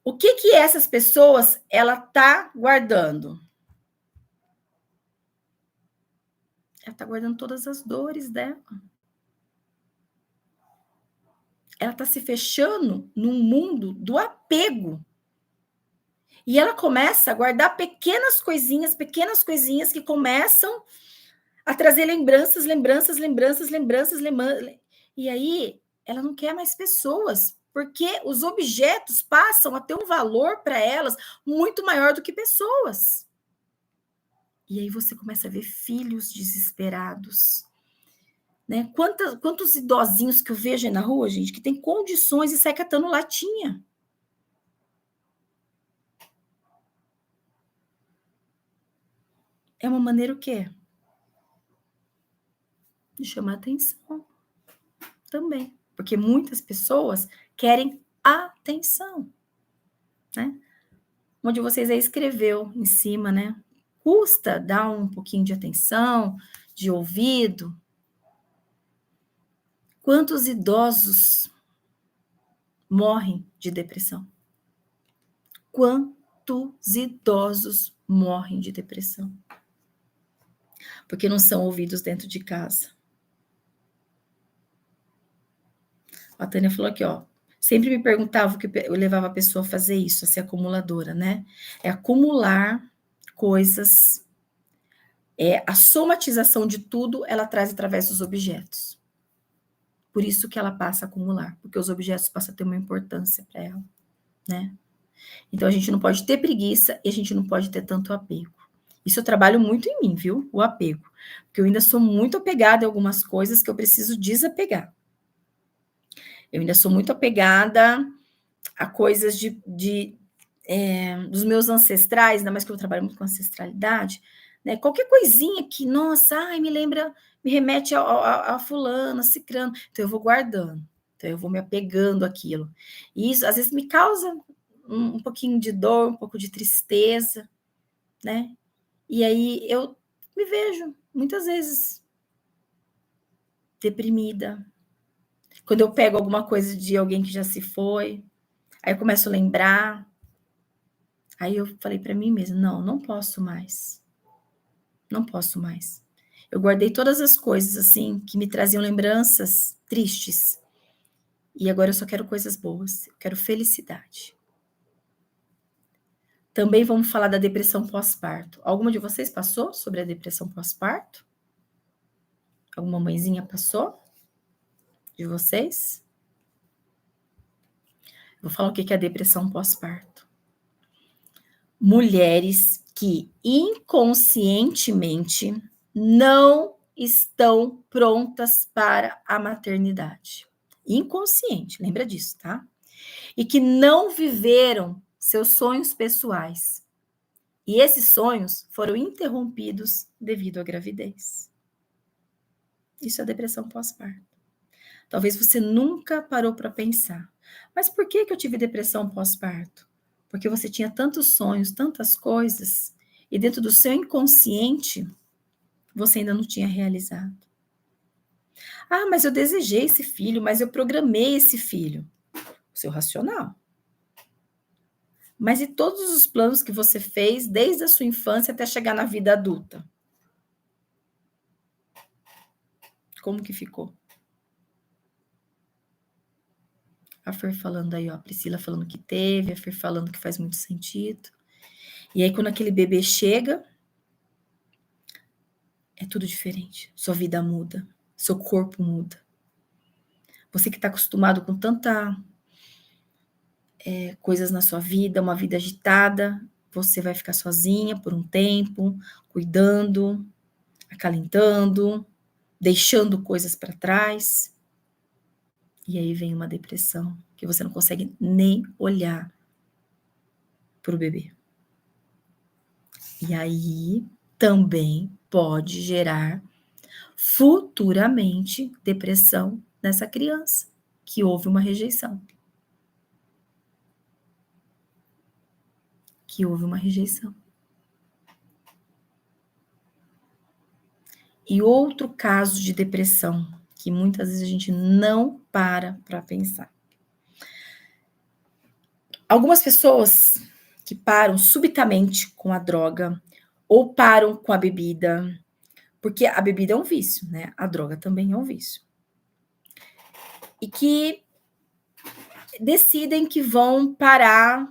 O que essas pessoas ela tá guardando? Ela tá guardando todas as dores dela. Ela tá se fechando num mundo do apego. E ela começa a guardar pequenas coisinhas que começam a trazer lembranças, lembranças, lembranças, lembranças, e aí ela não quer mais pessoas, porque os objetos passam a ter um valor para elas muito maior do que pessoas. E aí você começa a ver filhos desesperados, né? Quantos idosinhos que eu vejo aí na rua, gente, que tem condições e sai catando latinha. É uma maneira o quê? De chamar atenção também. Porque muitas pessoas querem atenção, né? Onde vocês aí escreveu em cima, né? Custa dar um pouquinho de atenção, de ouvido. Quantos idosos morrem de depressão? quantos idosos morrem de depressão? Porque não são ouvidos dentro de casa. A Tânia falou aqui, ó. Sempre me perguntava o que eu levava a pessoa a fazer isso, a ser acumuladora, né? É acumular coisas. A somatização de tudo, ela traz através dos objetos. Por isso que ela passa a acumular, porque os objetos passam a ter uma importância para ela, né? Então, a gente não pode ter preguiça e a gente não pode ter tanto apego. Isso eu trabalho muito em mim, viu? O apego. Porque eu ainda sou muito apegada em algumas coisas que eu preciso desapegar. Eu ainda sou muito apegada a coisas dos meus ancestrais, ainda mais que eu trabalho muito com ancestralidade, né? Qualquer coisinha que, nossa, ai, me remete a fulano, a cicrano. Então, eu vou guardando. Então, eu vou me apegando àquilo. E isso, às vezes, me causa um pouquinho de dor, um pouco de tristeza, né? E aí, eu me vejo, muitas vezes, deprimida. Quando eu pego alguma coisa de alguém que já se foi, aí eu começo a lembrar. Aí eu falei para mim mesma, não posso mais. Não posso mais. Eu guardei todas as coisas, assim, que me traziam lembranças tristes. E agora eu só quero coisas boas. Eu quero felicidade. Também vamos falar da depressão pós-parto. Alguma de vocês passou sobre a depressão pós-parto? Alguma mãezinha passou? De vocês? Vou falar o que é a depressão pós-parto. Mulheres que inconscientemente não estão prontas para a maternidade. Inconsciente, lembra disso, tá? E que não viveram seus sonhos pessoais. E esses sonhos foram interrompidos devido à gravidez. Isso é depressão pós-parto. Talvez você nunca parou para pensar. Mas por que eu tive depressão pós-parto? Porque você tinha tantos sonhos, tantas coisas, e dentro do seu inconsciente, você ainda não tinha realizado. Ah, mas eu desejei esse filho, mas eu programei esse filho. O seu racional. Mas e todos os planos que você fez desde a sua infância até chegar na vida adulta? Como que ficou? A Fer falando aí, ó, a Priscila falando que teve, a Fer falando que faz muito sentido. E aí, quando aquele bebê chega, é tudo diferente. Sua vida muda, seu corpo muda. Você que está acostumado com tanta coisas na sua vida, uma vida agitada, você vai ficar sozinha por um tempo, cuidando, acalentando, deixando coisas para trás. E aí vem uma depressão, que você não consegue nem olhar para o bebê. E aí também pode gerar futuramente depressão nessa criança, que houve uma rejeição. Que houve uma rejeição. E outro caso de depressão, que muitas vezes a gente não para pensar. Algumas pessoas que param subitamente com a droga ou param com a bebida, porque a bebida é um vício, né? A droga também é um vício. E que decidem que vão parar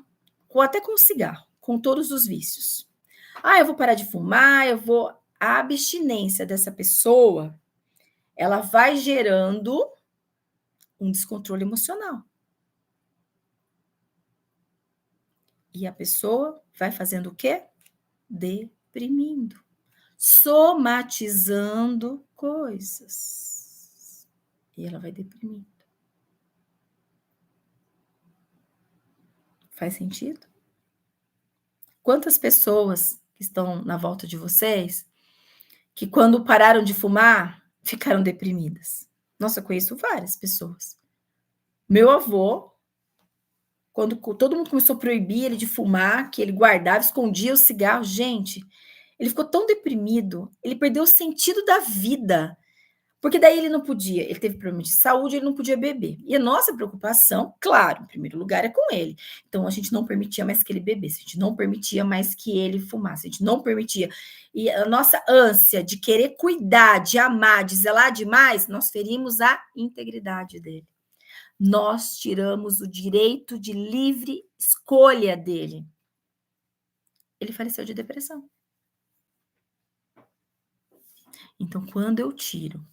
até com o cigarro, com todos os vícios. Ah, eu vou parar de fumar, A abstinência dessa pessoa, ela vai gerando um descontrole emocional. E a pessoa vai fazendo o quê? Deprimindo. Somatizando coisas. E ela vai deprimindo. Faz sentido? Quantas pessoas que estão na volta de vocês que quando pararam de fumar, ficaram deprimidas? Nossa, eu conheço várias pessoas. Meu avô, quando todo mundo começou a proibir ele de fumar, que ele guardava, escondia o cigarro, gente, ele ficou tão deprimido, ele perdeu o sentido da vida. Porque daí ele teve problema de saúde, ele não podia beber. E a nossa preocupação, claro, em primeiro lugar, é com ele. Então a gente não permitia mais que ele bebesse, a gente não permitia mais que ele fumasse, a gente não permitia. E a nossa ânsia de querer cuidar, de amar, de zelar demais, nós ferimos a integridade dele. Nós tiramos o direito de livre escolha dele. Ele faleceu de depressão. Então, quando eu tiro,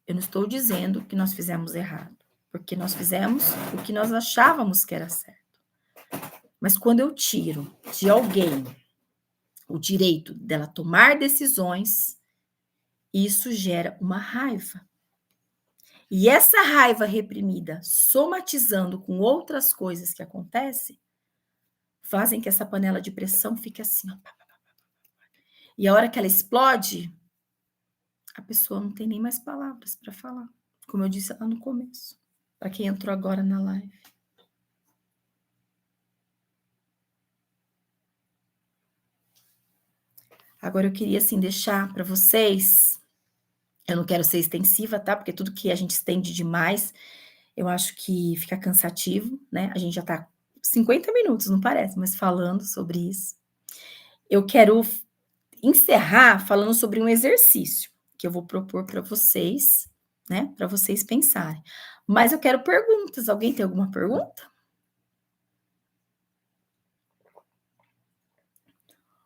eu não estou dizendo que nós fizemos errado, porque nós fizemos o que nós achávamos que era certo. Mas quando eu tiro de alguém o direito dela tomar decisões, isso gera uma raiva. E essa raiva reprimida, somatizando com outras coisas que acontecem, fazem que essa panela de pressão fique assim, ó. E a hora que ela explode, a pessoa não tem nem mais palavras para falar, como eu disse lá no começo, para quem entrou agora na live. Agora eu queria assim deixar para vocês, eu não quero ser extensiva, tá? Porque tudo que a gente estende demais, eu acho que fica cansativo, né? A gente já tá 50 minutos, não parece, mas falando sobre isso. Eu quero encerrar falando sobre um exercício que eu vou propor para vocês, né? Para vocês pensarem. Mas eu quero perguntas. Alguém tem alguma pergunta?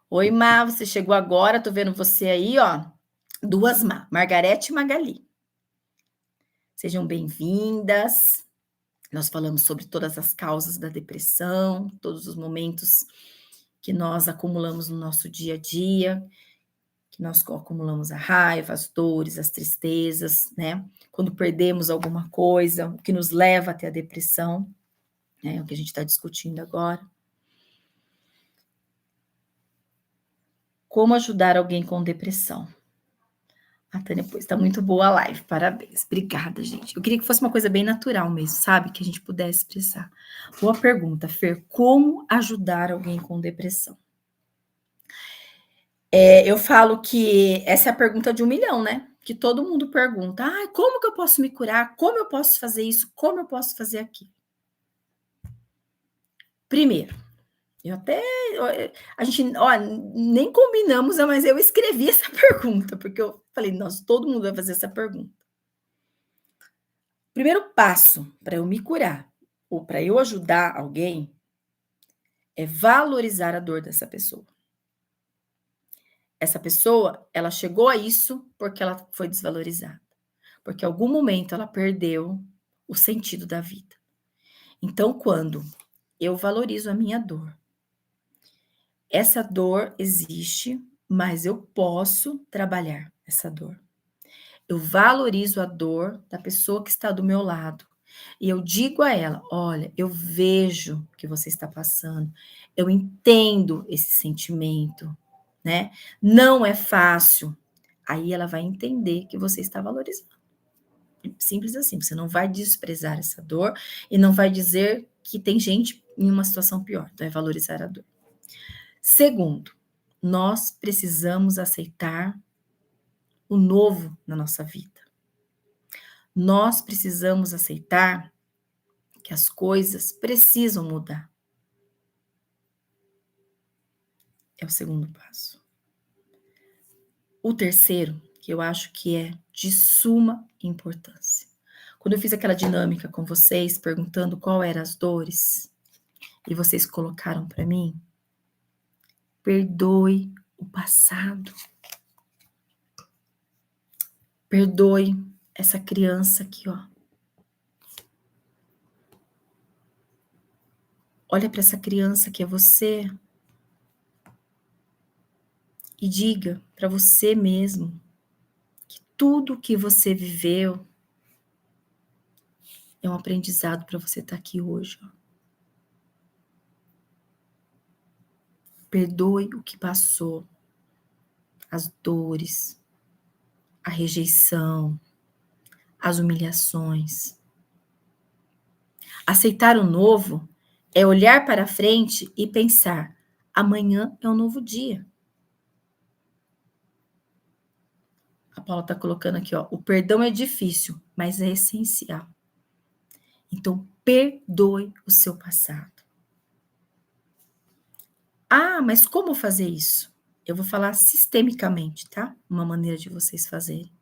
Oi, Má, você chegou agora, tô vendo você aí, ó. Duas Má, Margarete e Magali. Sejam bem-vindas. Nós falamos sobre todas as causas da depressão, todos os momentos que nós acumulamos no nosso dia a dia, que nós acumulamos a raiva, as dores, as tristezas, né? Quando perdemos alguma coisa, o que nos leva até a depressão, né? É o que a gente está discutindo agora. Como ajudar alguém com depressão? A Tânia, pois, está muito boa a live, parabéns. Obrigada, gente. Eu queria que fosse uma coisa bem natural mesmo, sabe? Que a gente pudesse expressar. Boa pergunta, Fer. Como ajudar alguém com depressão? Eu falo que essa é a pergunta de 1 milhão, né? Que todo mundo pergunta. Ah, como que eu posso me curar? Como eu posso fazer isso? Como eu posso fazer aquilo? Primeiro, a gente, ó, nem combinamos, mas eu escrevi essa pergunta, porque eu falei, nossa, todo mundo vai fazer essa pergunta. Primeiro passo para eu me curar ou para eu ajudar alguém é valorizar a dor dessa pessoa. Essa pessoa, ela chegou a isso porque ela foi desvalorizada. Porque em algum momento ela perdeu o sentido da vida. Então, quando eu valorizo a minha dor, essa dor existe, mas eu posso trabalhar essa dor. Eu valorizo a dor da pessoa que está do meu lado. E eu digo a ela: olha, eu vejo o que você está passando, eu entendo esse sentimento, né? Não é fácil. Aí ela vai entender que você está valorizando. Simples assim, você não vai desprezar essa dor e não vai dizer que tem gente em uma situação pior. Então, é valorizar a dor. Segundo, nós precisamos aceitar o novo na nossa vida. Nós precisamos aceitar que as coisas precisam mudar. É o segundo passo. O terceiro, que eu acho que é de suma importância. Quando eu fiz aquela dinâmica com vocês, perguntando qual eram as dores, e vocês colocaram para mim, perdoe o passado. Perdoe essa criança aqui, ó. Olha para essa criança que é você e diga para você mesmo que tudo que você viveu é um aprendizado para você estar aqui hoje, ó. Perdoe o que passou, as dores, a rejeição, as humilhações. Aceitar o novo é olhar para frente e pensar: amanhã é um novo dia. A Paula está colocando aqui, ó, o perdão é difícil, mas é essencial. Então, perdoe o seu passado. Ah, mas como fazer isso? Eu vou falar sistemicamente, tá? Uma maneira de vocês fazerem.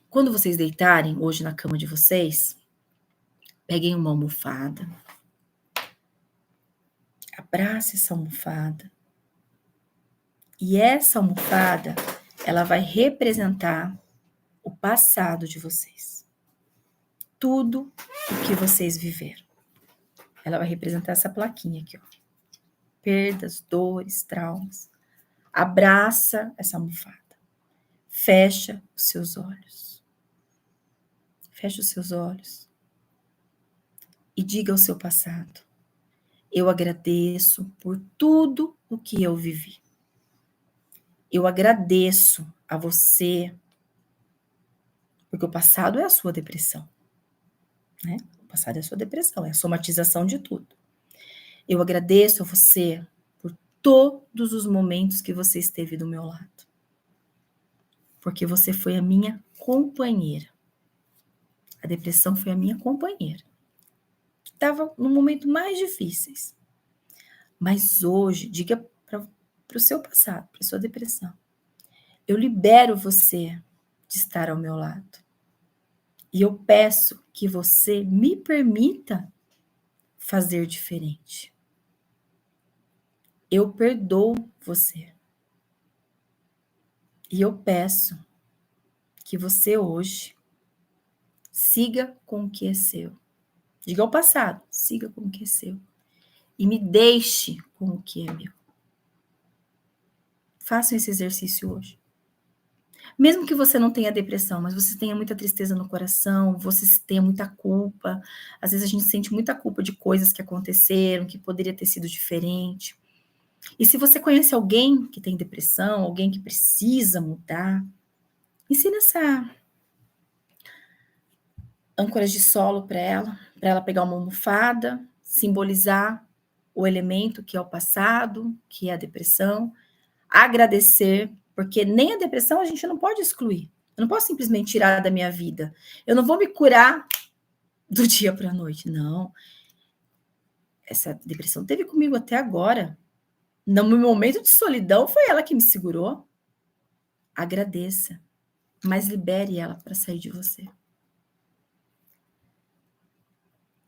Quando vocês deitarem hoje na cama de vocês, peguem uma almofada, abrace essa almofada. E essa almofada, ela vai representar o passado de vocês. Tudo o que vocês viveram. Ela vai representar essa plaquinha aqui, ó. Perdas, dores, traumas. Abraça essa almofada. Fecha os seus olhos. Fecha os seus olhos. E diga ao seu passado: eu agradeço por tudo o que eu vivi. Eu agradeço a você, porque o passado é a sua depressão, né? O passado é a sua depressão, é a somatização de tudo. Eu agradeço a você por todos os momentos que você esteve do meu lado, porque você foi a minha companheira. A depressão foi a minha companheira. Estava no momento mais difíceis. Mas hoje, diga para o seu passado, para a sua depressão: eu libero você de estar ao meu lado. E eu peço que você me permita fazer diferente. Eu perdoo você. E eu peço que você hoje siga com o que é seu. Diga ao passado, siga com o que é seu. E me deixe com o que é meu. Façam esse exercício hoje. Mesmo que você não tenha depressão, mas você tenha muita tristeza no coração, você tenha muita culpa. Às vezes a gente sente muita culpa de coisas que aconteceram, que poderia ter sido diferente. E se você conhece alguém que tem depressão, alguém que precisa mudar, ensina essa âncoras de solo para ela pegar uma almofada, simbolizar o elemento que é o passado, que é a depressão, agradecer, porque nem a depressão a gente não pode excluir. Eu não posso simplesmente tirar da minha vida. Eu não vou me curar do dia para a noite, não. Essa depressão teve comigo até agora. No meu momento de solidão, foi ela que me segurou. Agradeça, mas libere ela para sair de você.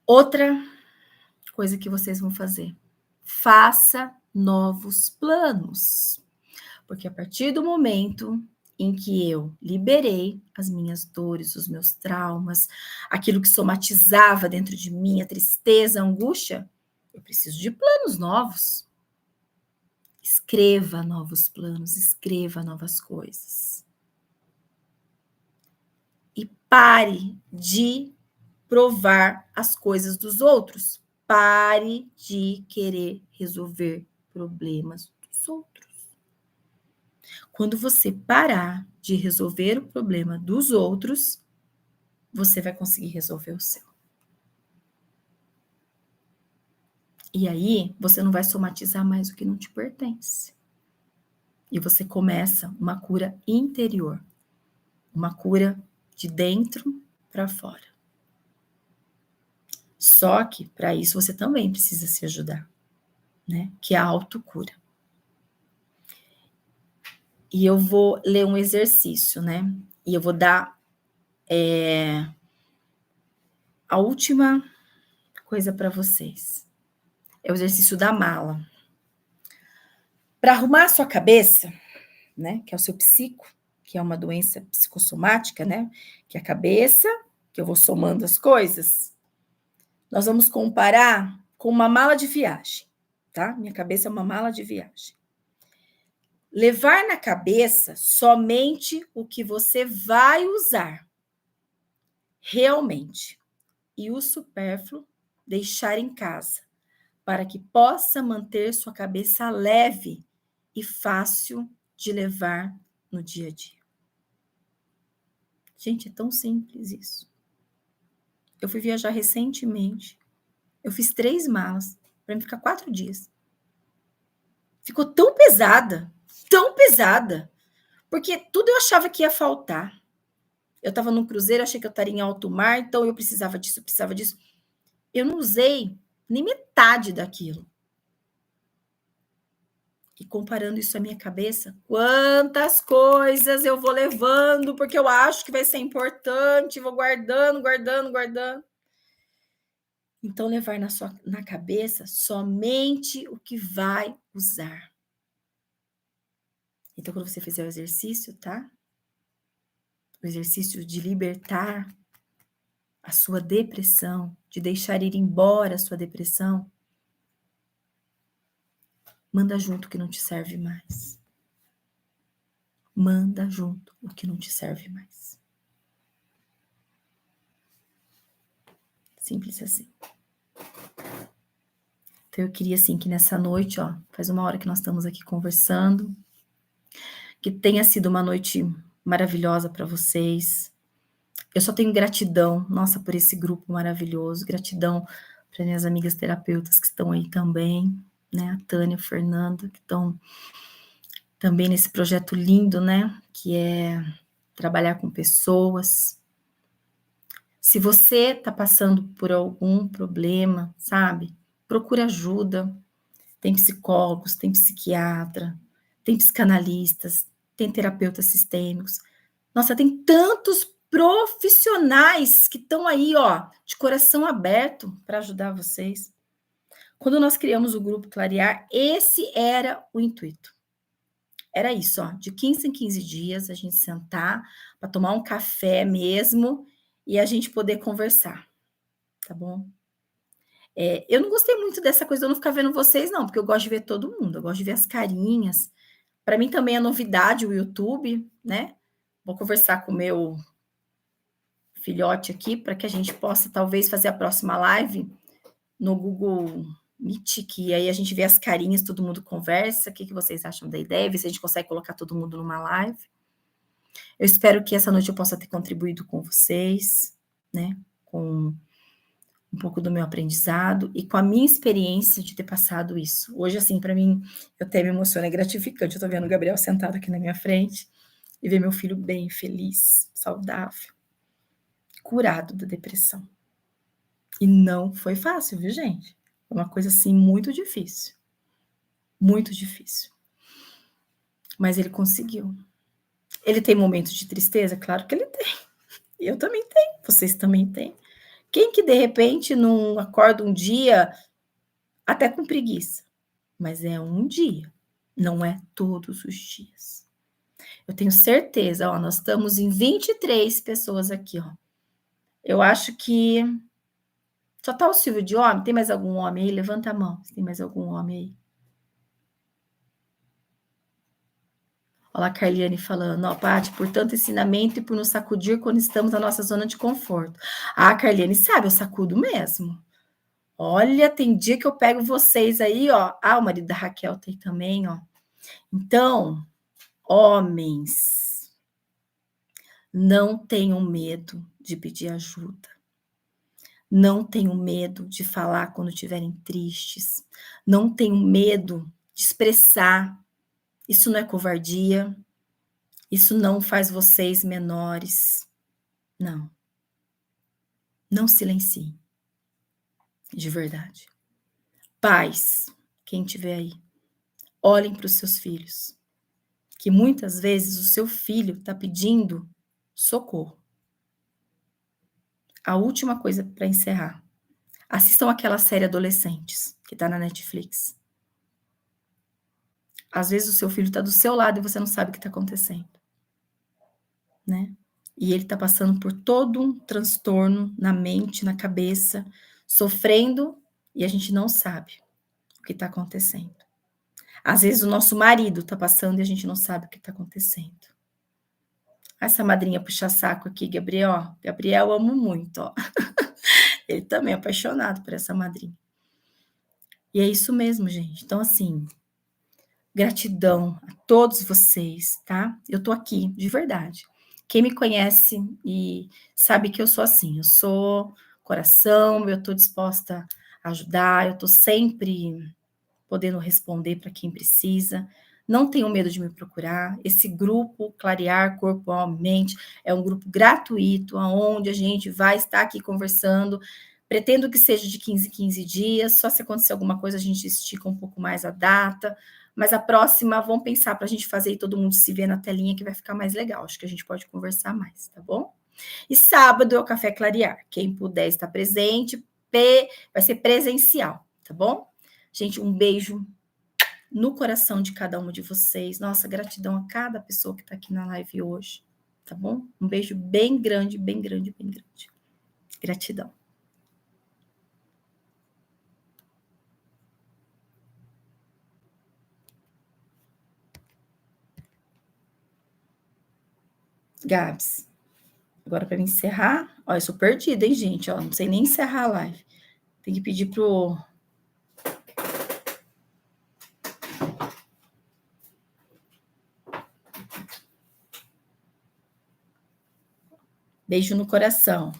Outra coisa que vocês vão fazer: faça novos planos. Porque a partir do momento em que eu liberei as minhas dores, os meus traumas, aquilo que somatizava dentro de mim, a tristeza, a angústia, eu preciso de planos novos. Escreva novos planos, escreva novas coisas. E pare de provar as coisas dos outros. Pare de querer resolver problemas dos outros. Quando você parar de resolver o problema dos outros, você vai conseguir resolver o seu. E aí, você não vai somatizar mais o que não te pertence. E você começa uma cura interior. Uma cura de dentro para fora. Só que, para isso, você também precisa se ajudar, né? Que é a autocura. E eu vou ler um exercício, né? E eu vou dar a última coisa para vocês. É o exercício da mala. Para arrumar a sua cabeça, né? Que é o seu psico, que é uma doença psicossomática, né? Que é a cabeça, que eu vou somando as coisas. Nós vamos comparar com uma mala de viagem, tá? Minha cabeça é uma mala de viagem. Levar na cabeça somente o que você vai usar realmente. E o supérfluo deixar em casa, para que possa manter sua cabeça leve e fácil de levar no dia a dia. Gente, é tão simples isso. Eu fui viajar recentemente. Eu fiz 3 malas para me ficar 4 dias. Ficou tão pesada tão pesada, porque tudo eu achava que ia faltar. Eu estava num cruzeiro, achei que eu estaria em alto mar, então eu precisava disso, eu precisava disso. Eu não usei nem metade daquilo. E comparando isso à minha cabeça, quantas coisas eu vou levando, porque eu acho que vai ser importante, vou guardando, guardando, guardando. Então, levar na cabeça somente o que vai usar. Então, quando você fizer o exercício, tá? O exercício de libertar a sua depressão, de deixar ir embora a sua depressão, manda junto o que não te serve mais. Manda junto o que não te serve mais. Simples assim. Então, eu queria, assim, que nessa noite, ó, faz 1 hora que nós estamos aqui conversando, que tenha sido uma noite maravilhosa para vocês. Eu só tenho gratidão, nossa, por esse grupo maravilhoso, gratidão para minhas amigas terapeutas que estão aí também, né, a Tânia, a Fernanda, que estão também nesse projeto lindo, né, que é trabalhar com pessoas. Se você está passando por algum problema, sabe, procura ajuda. Tem psicólogos, tem psiquiatra, tem psicanalistas, tem terapeutas sistêmicos. Nossa, tem tantos profissionais que estão aí, ó, de coração aberto para ajudar vocês. Quando nós criamos o grupo Clarear, esse era o intuito. Era isso, ó, de 15 em 15 dias a gente sentar para tomar um café mesmo e a gente poder conversar, tá bom? Eu não gostei muito dessa coisa de eu não ficar vendo vocês, não, porque eu gosto de ver todo mundo, eu gosto de ver as carinhas. Para mim também é novidade o YouTube, né? Vou conversar com o meu filhote aqui para que a gente possa talvez fazer a próxima live no Google Meet, que aí a gente vê as carinhas, todo mundo conversa. O que vocês acham da ideia? Ver se a gente consegue colocar todo mundo numa live. Eu espero que essa noite eu possa ter contribuído com vocês, né? Com um pouco do meu aprendizado e com a minha experiência de ter passado isso. Hoje, assim, para mim, eu até me emociono, é gratificante. Eu tô vendo o Gabriel sentado aqui na minha frente e ver meu filho bem, feliz, saudável, curado da depressão. E não foi fácil, viu, gente? Foi uma coisa, assim, muito difícil. Muito difícil. Mas ele conseguiu. Ele tem momentos de tristeza? Claro que ele tem. Eu também tenho, vocês também têm. Quem que, de repente, não acorda um dia até com preguiça? Mas é um dia, não é todos os dias. Eu tenho certeza, ó, nós estamos em 23 pessoas aqui, ó. Eu acho que só tá o Silvio de homem. Tem mais algum homem aí? Levanta a mão se tem mais algum homem aí. Olha lá a Carliane falando, ó, Paty, por tanto ensinamento e por nos sacudir quando estamos na nossa zona de conforto. Ah, a Carliane sabe, eu sacudo mesmo. Olha, tem dia que eu pego vocês aí, ó. Ah, o marido da Raquel tem também, ó. Então, homens, não tenham medo de pedir ajuda. Não tenham medo de falar quando estiverem tristes. Não tenham medo de expressar. Isso não é covardia. Isso não faz vocês menores. Não. Não silenciem. De verdade. Pais, quem estiver aí, olhem para os seus filhos. Que muitas vezes o seu filho está pedindo socorro. A última coisa para encerrar. Assistam aquela série Adolescentes, que está na Netflix. Às vezes o seu filho está do seu lado e você não sabe o que está acontecendo, né? E ele está passando por todo um transtorno na mente, na cabeça, sofrendo e a gente não sabe o que está acontecendo. Às vezes o nosso marido está passando e a gente não sabe o que está acontecendo. Essa madrinha puxa-saco aqui, Gabriel. Gabriel, eu amo muito, ó. Ele também é apaixonado por essa madrinha. E é isso mesmo, gente. Então, assim, gratidão a todos vocês, tá? Eu tô aqui, de verdade. Quem me conhece e sabe que eu sou assim, eu sou coração, eu tô disposta a ajudar, eu tô sempre podendo responder para quem precisa. Não tenham medo de me procurar. Esse grupo Clarear Corpo, Alma e Mente é um grupo gratuito, onde a gente vai estar aqui conversando. Pretendo que seja de 15 em 15 dias, só se acontecer alguma coisa a gente estica um pouco mais a data, mas a próxima vamos pensar para a gente fazer e todo mundo se ver na telinha que vai ficar mais legal, acho que a gente pode conversar mais, tá bom? E sábado é o Café Clarear, quem puder estar presente, vai ser presencial, tá bom? Gente, um beijo no coração de cada uma de vocês. Nossa, gratidão a cada pessoa que está aqui na live hoje, tá bom? Um beijo bem grande, bem grande, bem grande. Gratidão. Gabs, agora para me encerrar, ó, eu sou perdida, hein, gente? Ó, não sei nem encerrar a live. Tem que pedir pro. Beijo no coração.